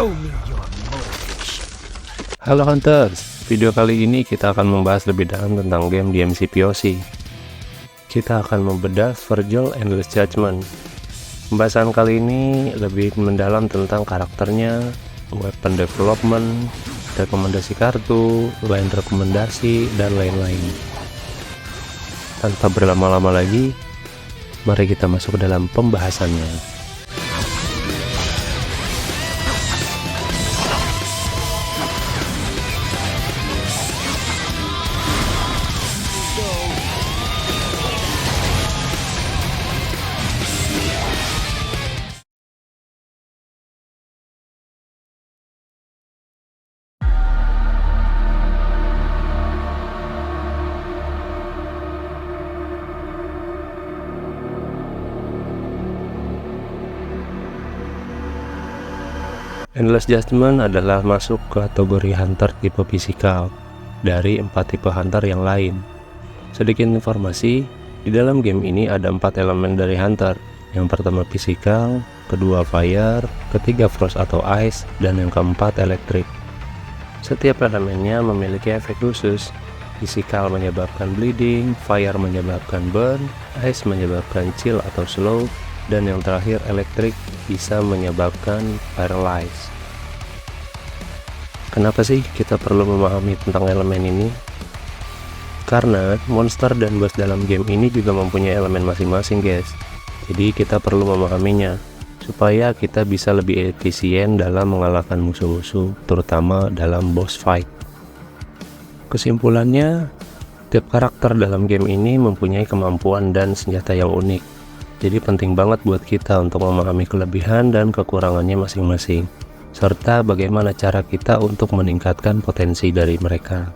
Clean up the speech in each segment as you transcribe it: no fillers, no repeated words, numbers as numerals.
Show me your motivation. Halo Hunters, video kali ini kita akan membahas lebih dalam tentang game DMC POC. Kita akan membedah Vergil Endless Judgment. Pembahasan kali ini lebih mendalam tentang karakternya, weapon development, rekomendasi kartu, line rekomendasi, dan lain-lain. Tanpa berlama-lama lagi, mari kita masuk ke dalam pembahasannya. Endless Judgment adalah masuk kategori hunter tipe fisikal dari 4 tipe hunter yang lain. Sedikit informasi, di dalam game ini ada 4 elemen dari hunter. Yang pertama fisikal, kedua fire, ketiga frost atau ice, dan yang keempat elektrik. Setiap elemennya memiliki efek khusus. Fisikal menyebabkan bleeding, fire menyebabkan burn, ice menyebabkan chill atau slow, dan yang terakhir elektrik bisa menyebabkan paralyze. Kenapa sih kita perlu memahami tentang elemen ini? Karena monster dan boss dalam game ini juga mempunyai elemen masing-masing guys. Jadi kita perlu memahaminya supaya kita bisa lebih efisien dalam mengalahkan musuh-musuh, terutama dalam boss fight. Kesimpulannya, tiap karakter dalam game ini mempunyai kemampuan dan senjata yang unik. Jadi penting banget buat kita untuk memahami kelebihan dan kekurangannya masing-masing, serta bagaimana cara kita untuk meningkatkan potensi dari mereka.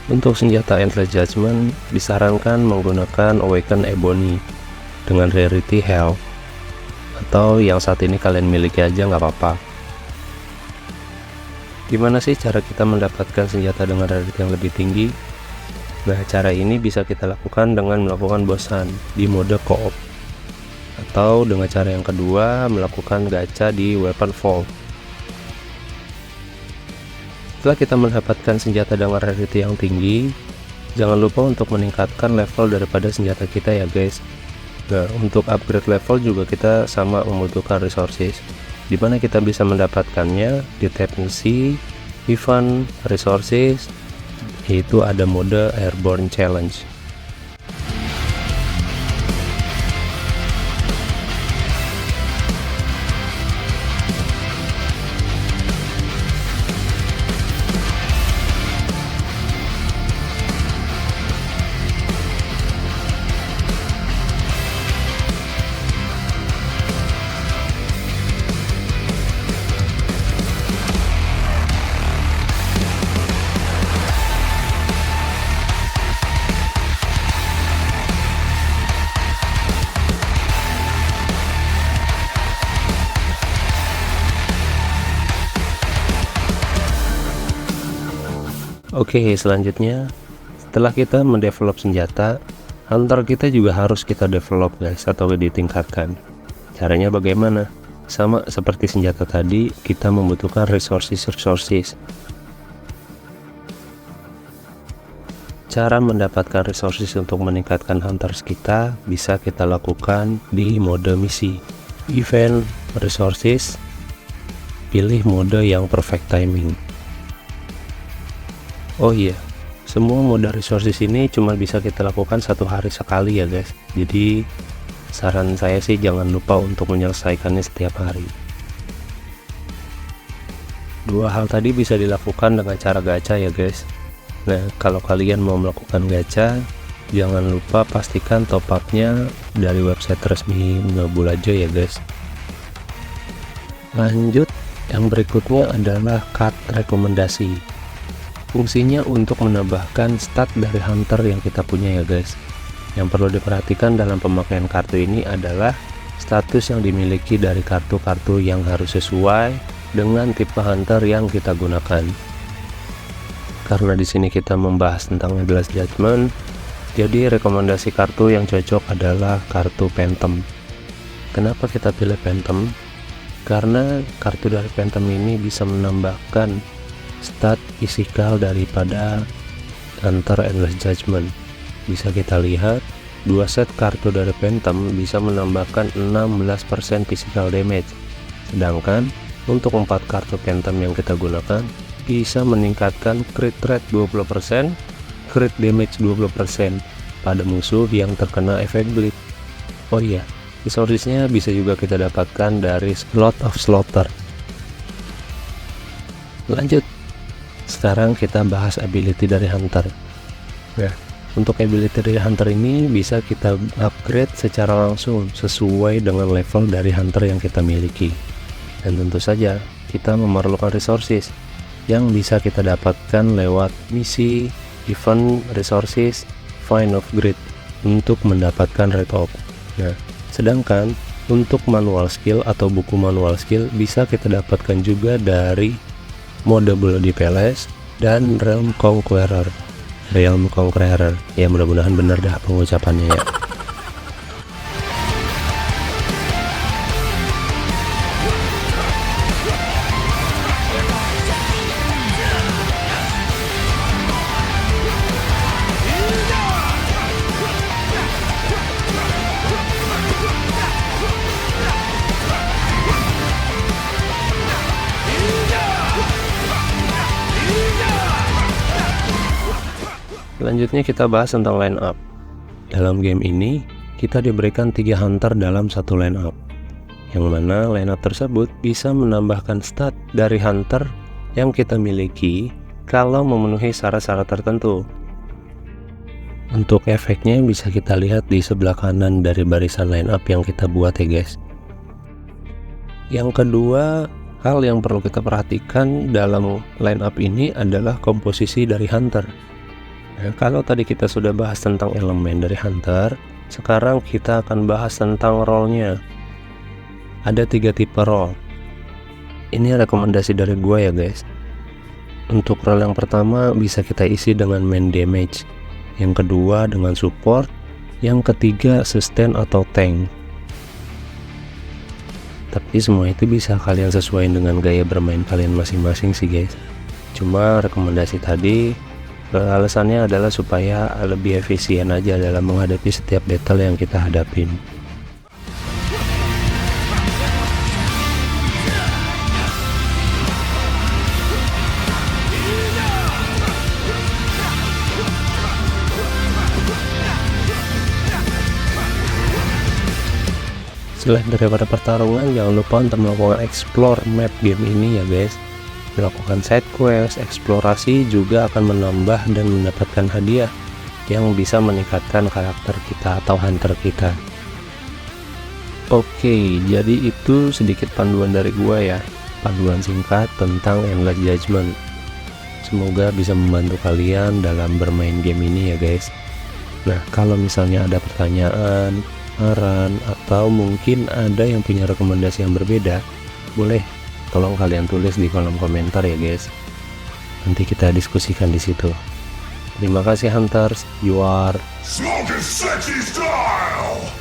Untuk senjata Endless Judgment, disarankan menggunakan Awaken Ebony dengan rarity Hell, atau yang saat ini kalian miliki aja nggak apa-apa. Gimana sih cara kita mendapatkan senjata dengan rarity yang lebih tinggi? Nah, cara ini bisa kita lakukan dengan melakukan bosan di mode co-op, atau dengan cara yang kedua melakukan gacha di Weapon Vault. Setelah kita mendapatkan senjata dengan rarity yang tinggi, jangan lupa untuk meningkatkan level daripada senjata kita ya guys. Nah, untuk upgrade level juga kita sama membutuhkan resources, dimana kita bisa mendapatkannya di tab misi, event, resources, yaitu ada mode Airborne Challenge. Oke, selanjutnya setelah kita mendevelop senjata, hunter kita juga harus kita develop guys, atau ditingkatkan. Caranya bagaimana? Sama seperti senjata tadi, kita membutuhkan resources. Cara mendapatkan resources untuk meningkatkan hunters kita bisa kita lakukan di mode misi, event, resources, pilih mode yang perfect timing. Oh iya, semua mode resources ini cuma bisa kita lakukan 1 hari sekali ya guys. Jadi saran saya sih jangan lupa untuk menyelesaikannya setiap hari. 2 hal tadi bisa dilakukan dengan cara gacha ya guys. Nah, kalau kalian mau melakukan gacha, jangan lupa pastikan top up-nya dari website resmi Nobulajo ya guys. Lanjut, yang berikutnya adalah card rekomendasi. Fungsinya untuk menambahkan stat dari hunter yang kita punya ya guys. Yang perlu diperhatikan dalam pemakaian kartu ini adalah status yang dimiliki dari kartu-kartu yang harus sesuai dengan tipe hunter yang kita gunakan. Karena di sini kita membahas tentang Endless Judgment, jadi rekomendasi kartu yang cocok adalah kartu Phantom. Kenapa kita pilih Phantom? Karena kartu dari Phantom ini bisa menambahkan stat physical daripada hunter Endless Judgment. Bisa kita lihat, 2 set kartu dari Phantom bisa menambahkan 16% physical damage, sedangkan untuk 4 kartu Phantom yang kita gunakan bisa meningkatkan crit rate 20%, crit damage 20% pada musuh yang terkena efek bleed. Oh iya, resourcesnya bisa juga kita dapatkan dari Slot of Slaughter. Lanjut, sekarang kita bahas ability dari hunter. Ya, untuk ability dari hunter ini bisa kita upgrade secara langsung sesuai dengan level dari hunter yang kita miliki. Dan tentu saja kita memerlukan resources yang bisa kita dapatkan lewat misi, event, resources, find of grid untuk mendapatkan red oak. Nah, sedangkan untuk manual skill atau buku manual skill bisa kita dapatkan juga dari mode Bloody Palace dan Realm Conqueror. Ya, mudah-mudahan benar dah pengucapannya ya. Selanjutnya kita bahas tentang line up. Dalam game ini kita diberikan 3 hunter dalam satu line up, yang mana line up tersebut bisa menambahkan stat dari hunter yang kita miliki kalau memenuhi syarat-syarat tertentu. Untuk efeknya bisa kita lihat di sebelah kanan dari barisan line up yang kita buat ya guys. Yang kedua, hal yang perlu kita perhatikan dalam line up ini adalah komposisi dari hunter. Nah, kalau tadi kita sudah bahas tentang elemen dari hunter, sekarang kita akan bahas tentang role-nya. Ada 3 tipe role. Ini rekomendasi dari gua ya guys. Untuk role yang pertama bisa kita isi dengan main damage, yang kedua dengan support, yang ketiga sustain atau tank. Tapi semua itu bisa kalian sesuaikan dengan gaya bermain kalian masing-masing sih guys. Cuma rekomendasi tadi alasannya adalah supaya lebih efisien aja dalam menghadapi setiap battle yang kita hadapin. Selain daripada pertarungan, jangan lupa untuk melakukan explore map game ini ya guys. Melakukan side quest, eksplorasi juga akan menambah dan mendapatkan hadiah yang bisa meningkatkan karakter kita atau hunter kita. Oke, jadi itu sedikit panduan dari gua ya, panduan singkat tentang Endless Judgment. Semoga bisa membantu kalian dalam bermain game ini ya guys. Nah, kalau misalnya ada pertanyaan, saran, atau mungkin ada yang punya rekomendasi yang berbeda, boleh tolong kalian tulis di kolom komentar ya guys. Nanti kita diskusikan di situ. Terima kasih hunters, you are Smoking sexy style!